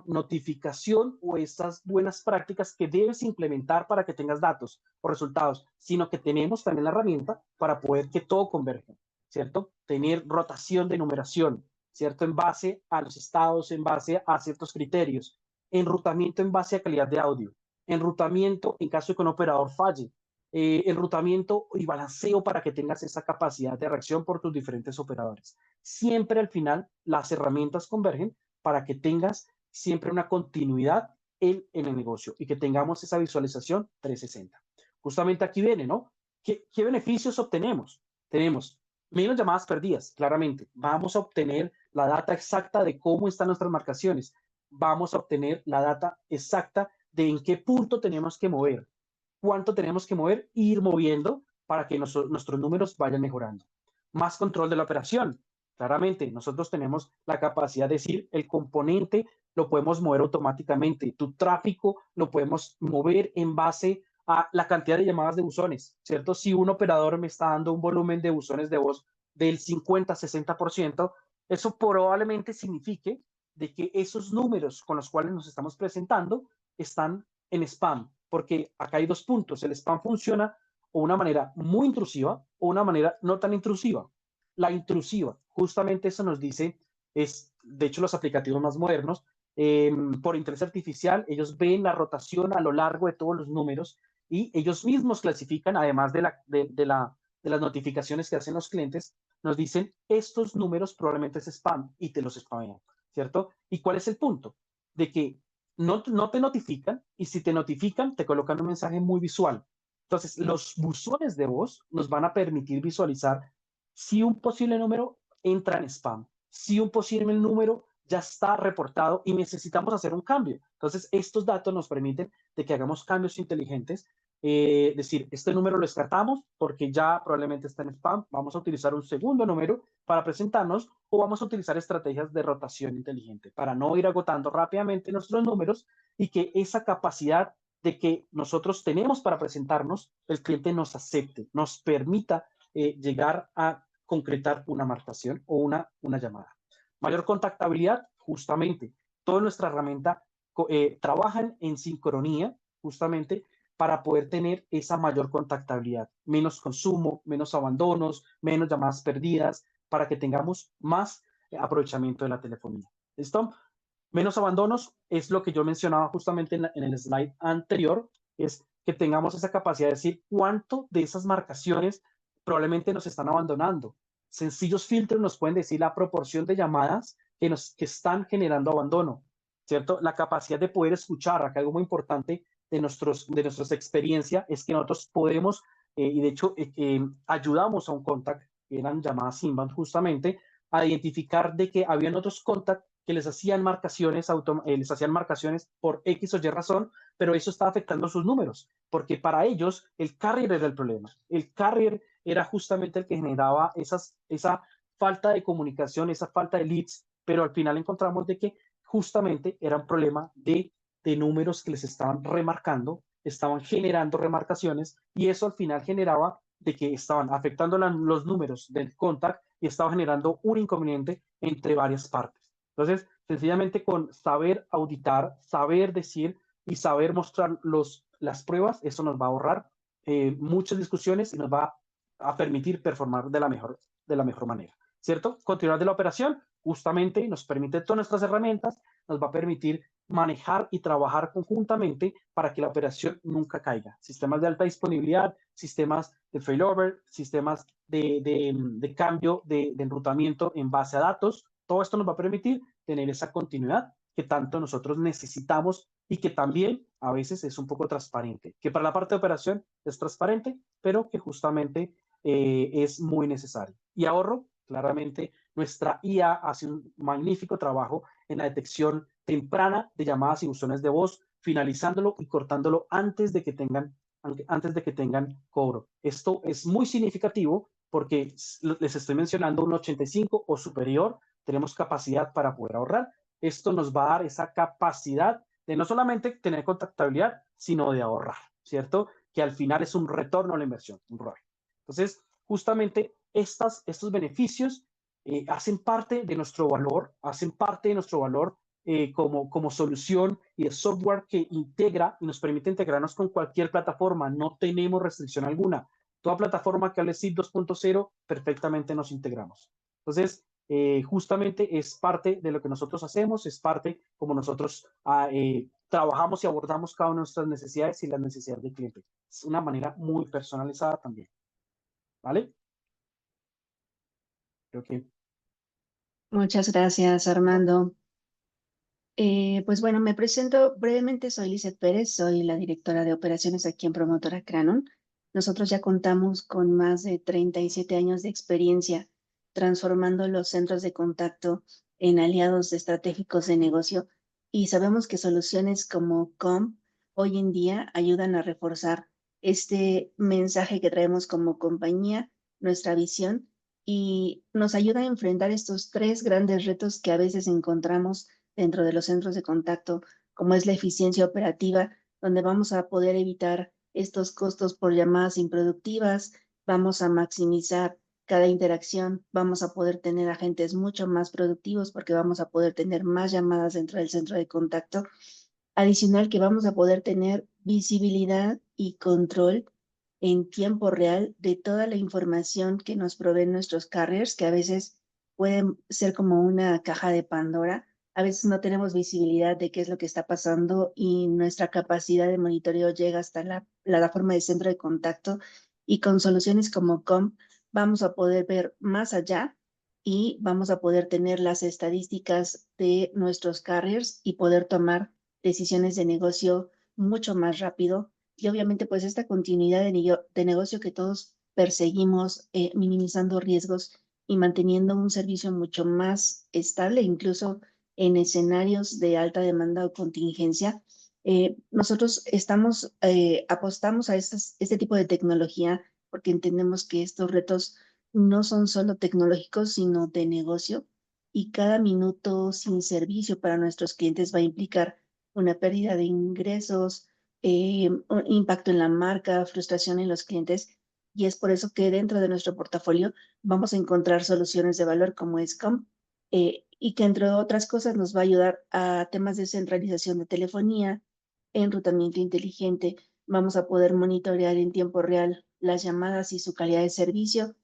notificación o esas buenas prácticas que debes implementar para que tengas datos o resultados, sino que tenemos también la herramienta para poder que todo converja, ¿cierto? Tener rotación de numeración, ¿cierto? En base a los estados, en base a ciertos criterios, enrutamiento en base a calidad de audio, enrutamiento en caso de que un operador falle, enrutamiento y balanceo para que tengas esa capacidad de reacción por tus diferentes operadores. Siempre al final las herramientas convergen para que tengas siempre una continuidad en el negocio y que tengamos esa visualización 360. Justamente aquí viene, ¿no? ¿Qué beneficios obtenemos? Tenemos menos llamadas perdidas, claramente. Vamos a obtener la data exacta de cómo están nuestras marcaciones. Vamos a obtener la data exacta de en qué punto tenemos que mover, cuánto tenemos que mover e ir moviendo para que nuestros números vayan mejorando. Más control de la operación. Claramente, nosotros tenemos la capacidad de decir el componente lo podemos mover automáticamente, tu tráfico lo podemos mover en base a la cantidad de llamadas de buzones, ¿cierto? Si un operador me está dando un volumen de buzones de voz del 50-60%, eso probablemente signifique de que esos números con los cuales nos estamos presentando están en spam, porque acá hay dos puntos. El spam funciona o una manera muy intrusiva o una manera no tan intrusiva. La intrusiva, justamente eso nos dice, de hecho los aplicativos más modernos, por inteligencia artificial, ellos ven la rotación a lo largo de todos los números y ellos mismos clasifican, además de las notificaciones que hacen los clientes, nos dicen, estos números probablemente es spam y te los spamean, ¿cierto? ¿Y cuál es el punto? De que no te notifican y si te notifican te colocan un mensaje muy visual. Entonces, los buzones de voz nos van a permitir visualizar si un posible número entra en spam, si un posible número ya está reportado y necesitamos hacer un cambio. Entonces, estos datos nos permiten de que hagamos cambios inteligentes, decir, este número lo descartamos porque ya probablemente está en spam, vamos a utilizar un segundo número para presentarnos o vamos a utilizar estrategias de rotación inteligente para no ir agotando rápidamente nuestros números y que esa capacidad de que nosotros tenemos para presentarnos, el cliente nos acepte, nos permita llegar a concretar una marcación o una llamada. Mayor contactabilidad, justamente, toda nuestra herramienta trabajan en sincronía, justamente, para poder tener esa mayor contactabilidad, menos consumo, menos abandonos, menos llamadas perdidas, para que tengamos más aprovechamiento de la telefonía. ¿Listo? Menos abandonos es lo que yo mencionaba justamente en el slide anterior, es que tengamos esa capacidad de decir cuánto de esas marcaciones probablemente nos están abandonando. Sencillos filtros nos pueden decir la proporción de llamadas que están generando abandono, ¿cierto? La capacidad de poder escuchar, acá algo muy importante de nuestras experiencias es que nosotros podemos, y de hecho ayudamos a un contact, que eran llamadas inbound justamente, a identificar de que habían otros contacts que les hacían marcaciones por X o Y razón, pero eso estaba afectando sus números, porque para ellos el carrier era el problema. El carrier era justamente el que generaba esa falta de comunicación, esa falta de leads, pero al final encontramos de que justamente era un problema de números que les estaban remarcando, estaban generando remarcaciones y eso al final generaba de que estaban afectando los números del contact y estaba generando un inconveniente entre varias partes. Entonces, sencillamente con saber auditar, saber decir y saber mostrar las pruebas, eso nos va a ahorrar muchas discusiones y nos va a permitir performar de la mejor manera, ¿cierto? Continuar de la operación justamente nos permite todas nuestras herramientas, nos va a permitir manejar y trabajar conjuntamente para que la operación nunca caiga. Sistemas de alta disponibilidad, sistemas de failover, sistemas de cambio de enrutamiento en base a datos. Todo esto nos va a permitir tener esa continuidad que tanto nosotros necesitamos y que también a veces es un poco transparente, que para la parte de operación es transparente, pero que justamente es muy necesario. Y ahorro, claramente, nuestra IA hace un magnífico trabajo en la detección temprana de llamadas y buzones de voz, finalizándolo y cortándolo antes de que tengan cobro. Esto es muy significativo porque les estoy mencionando un 85 o superior, tenemos capacidad para poder ahorrar. Esto nos va a dar esa capacidad de no solamente tener contactabilidad, sino de ahorrar, ¿cierto? Que al final es un retorno a la inversión, un ROI. Entonces, justamente estos beneficios hacen parte de nuestro valor, como solución y de software que integra y nos permite integrarnos con cualquier plataforma. No tenemos restricción alguna. Toda plataforma que hable SIP 2.0, perfectamente nos integramos. Entonces, justamente es parte de lo que nosotros hacemos, es parte como nosotros trabajamos y abordamos cada una de nuestras necesidades y las necesidades del cliente. Es una manera muy personalizada también. ¿Vale? Creo que Muchas gracias, Armando. Pues bueno, me presento brevemente, soy Lizeth Pérez, soy la directora de operaciones aquí en Promotora Cranon. Nosotros ya contamos con más de 37 años de experiencia transformando los centros de contacto en aliados estratégicos de negocio y sabemos que soluciones como COM hoy en día ayudan a reforzar este mensaje que traemos como compañía, nuestra visión, y nos ayuda a enfrentar estos tres grandes retos que a veces encontramos dentro de los centros de contacto, como es la eficiencia operativa, donde vamos a poder evitar estos costos por llamadas improductivas, vamos a maximizar cada interacción, vamos a poder tener agentes mucho más productivos porque vamos a poder tener más llamadas dentro del centro de contacto. Adicional que vamos a poder tener visibilidad y control en tiempo real de toda la información que nos proveen nuestros carriers, que a veces pueden ser como una caja de Pandora. A veces no tenemos visibilidad de qué es lo que está pasando y nuestra capacidad de monitoreo llega hasta la plataforma de centro de contacto y con soluciones como COM vamos a poder ver más allá y vamos a poder tener las estadísticas de nuestros carriers y poder tomar decisiones de negocio mucho más rápido. Y obviamente pues esta continuidad de negocio que todos perseguimos, minimizando riesgos y manteniendo un servicio mucho más estable, incluso en escenarios de alta demanda o contingencia. Nosotros apostamos a este tipo de tecnología porque entendemos que estos retos no son solo tecnológicos, sino de negocio, y cada minuto sin servicio para nuestros clientes va a implicar una pérdida de ingresos, un impacto en la marca, frustración en los clientes, y es por eso que dentro de nuestro portafolio vamos a encontrar soluciones de valor como Escom, y que entre otras cosas nos va a ayudar a temas de centralización de telefonía, enrutamiento inteligente, vamos a poder monitorear en tiempo real las llamadas y su calidad de servicio.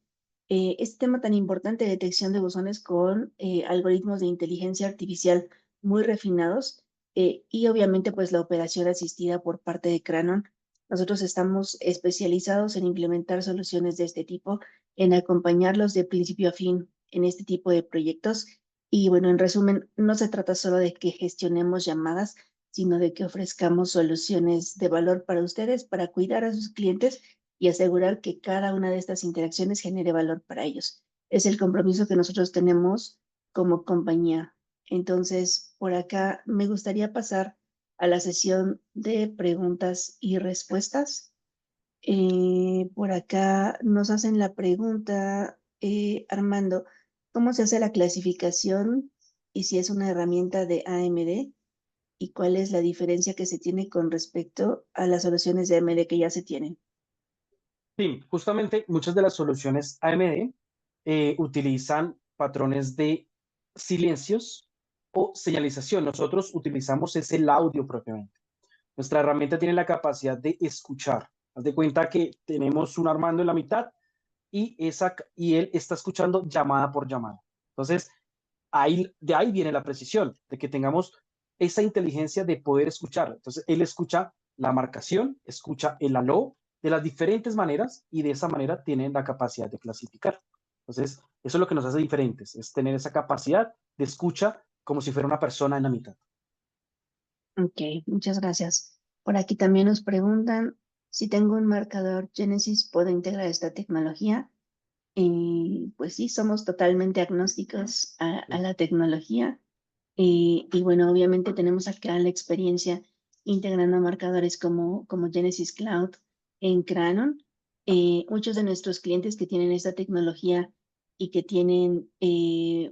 Este tema tan importante de detección de buzones con algoritmos de inteligencia artificial muy refinados y obviamente pues la operación asistida por parte de Cranon. Nosotros estamos especializados en implementar soluciones de este tipo, en acompañarlos de principio a fin en este tipo de proyectos. Y bueno, en resumen, no se trata solo de que gestionemos llamadas, sino de que ofrezcamos soluciones de valor para ustedes, para cuidar a sus clientes y asegurar que cada una de estas interacciones genere valor para ellos. Es el compromiso que nosotros tenemos como compañía. Entonces, por acá me gustaría pasar a la sesión de preguntas y respuestas. Por acá nos hacen la pregunta, Armando, ¿cómo se hace la clasificación y si es una herramienta de AMD? ¿Y cuál es la diferencia que se tiene con respecto a las soluciones de AMD que ya se tienen? Sí, justamente muchas de las soluciones AMD utilizan patrones de silencios o señalización. Nosotros utilizamos es el audio propiamente. Nuestra herramienta tiene la capacidad de escuchar. Haz de cuenta que tenemos un Armando en la mitad y él está escuchando llamada por llamada. Entonces, de ahí viene la precisión, de que tengamos esa inteligencia de poder escuchar. Entonces, él escucha la marcación, escucha el aló de las diferentes maneras y de esa manera tiene la capacidad de clasificar. Entonces, eso es lo que nos hace diferentes, es tener esa capacidad de escucha como si fuera una persona en la mitad. Ok, muchas gracias. Por aquí también nos preguntan si tengo un marcador Genesis, ¿puedo integrar esta tecnología? Pues sí, somos totalmente agnósticos a la tecnología. Y bueno, obviamente tenemos acá la experiencia integrando marcadores como Genesis Cloud en Cranon. Muchos de nuestros clientes que tienen esta tecnología y que tienen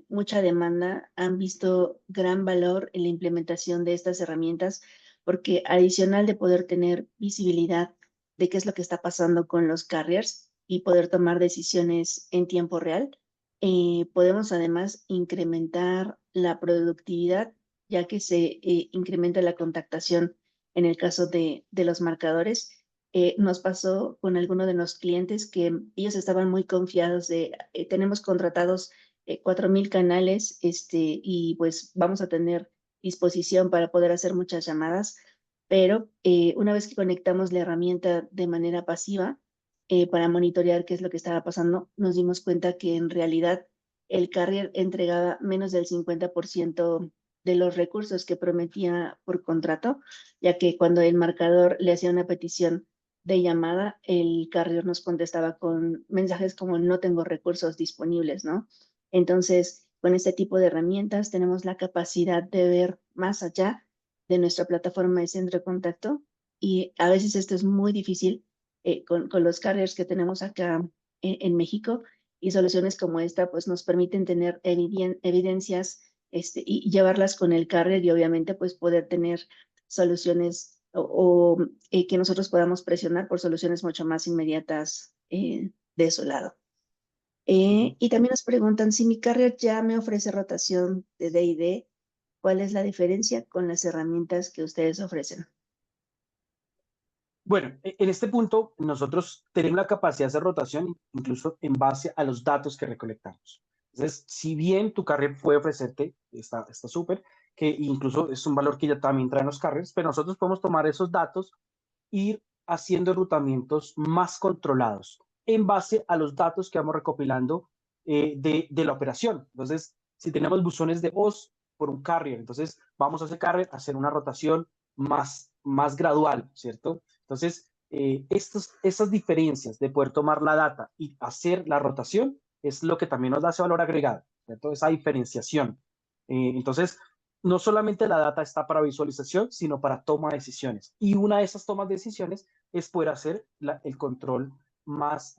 mucha demanda han visto gran valor en la implementación de estas herramientas porque adicional de poder tener visibilidad de qué es lo que está pasando con los carriers y poder tomar decisiones en tiempo real, podemos además incrementar la productividad, ya que se incrementa la contactación en el caso de los marcadores. Nos pasó con algunos de los clientes que ellos estaban muy confiados de, tenemos contratados 4,000 canales y pues vamos a tener disposición para poder hacer muchas llamadas, pero una vez que conectamos la herramienta de manera pasiva, para monitorear qué es lo que estaba pasando, nos dimos cuenta que en realidad el carrier entregaba menos del 50% de los recursos que prometía por contrato, ya que cuando el marcador le hacía una petición de llamada, el carrier nos contestaba con mensajes como no tengo recursos disponibles, ¿no? Entonces, con este tipo de herramientas tenemos la capacidad de ver más allá de nuestra plataforma de centro de contacto y a veces esto es muy difícil con los carriers que tenemos acá en México y soluciones como esta pues nos permiten tener evidencias y llevarlas con el carrier y obviamente pues poder tener soluciones que nosotros podamos presionar por soluciones mucho más inmediatas de su lado. Y también nos preguntan si mi carrier ya me ofrece rotación de D&D, ¿cuál es la diferencia con las herramientas que ustedes ofrecen? Bueno, en este punto nosotros tenemos la capacidad de hacer rotación incluso en base a los datos que recolectamos. Entonces, si bien tu carrier puede ofrecerte, está súper, que incluso es un valor que ya también traen los carriers, pero nosotros podemos tomar esos datos e ir haciendo rutamientos más controlados en base a los datos que vamos recopilando de la operación. Entonces, si tenemos buzones de voz por un carrier, entonces vamos a ese carrier a hacer una rotación más gradual, ¿cierto? Entonces, estas diferencias de poder tomar la data y hacer la rotación es lo que también nos da ese valor agregado, ¿cierto? Esa diferenciación. Entonces, no solamente la data está para visualización, sino para toma de decisiones. Y una de esas tomas de decisiones es poder hacer el control más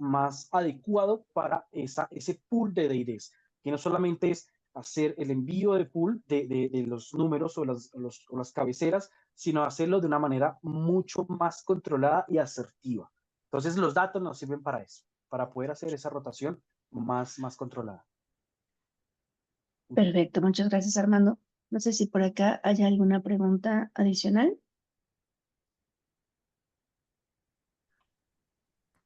adecuado para ese pool de DIDs, que no solamente es hacer el envío de pool de los números o las cabeceras, sino hacerlo de una manera mucho más controlada y asertiva. Entonces los datos nos sirven para eso, para poder hacer esa rotación más controlada. Perfecto, muchas gracias, Armando. No sé si por acá hay alguna pregunta adicional.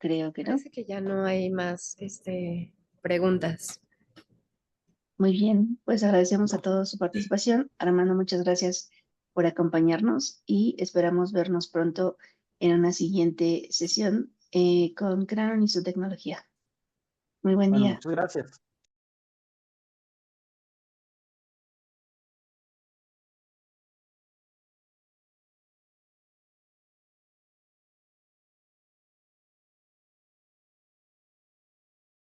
creo que no. Parece que ya no hay más preguntas. Muy bien, pues agradecemos a No, todos su participación. Armando, muchas gracias por acompañarnos y esperamos vernos pronto en una siguiente sesión con Cranon y su tecnología. Muy buen bueno, día. muchas gracias.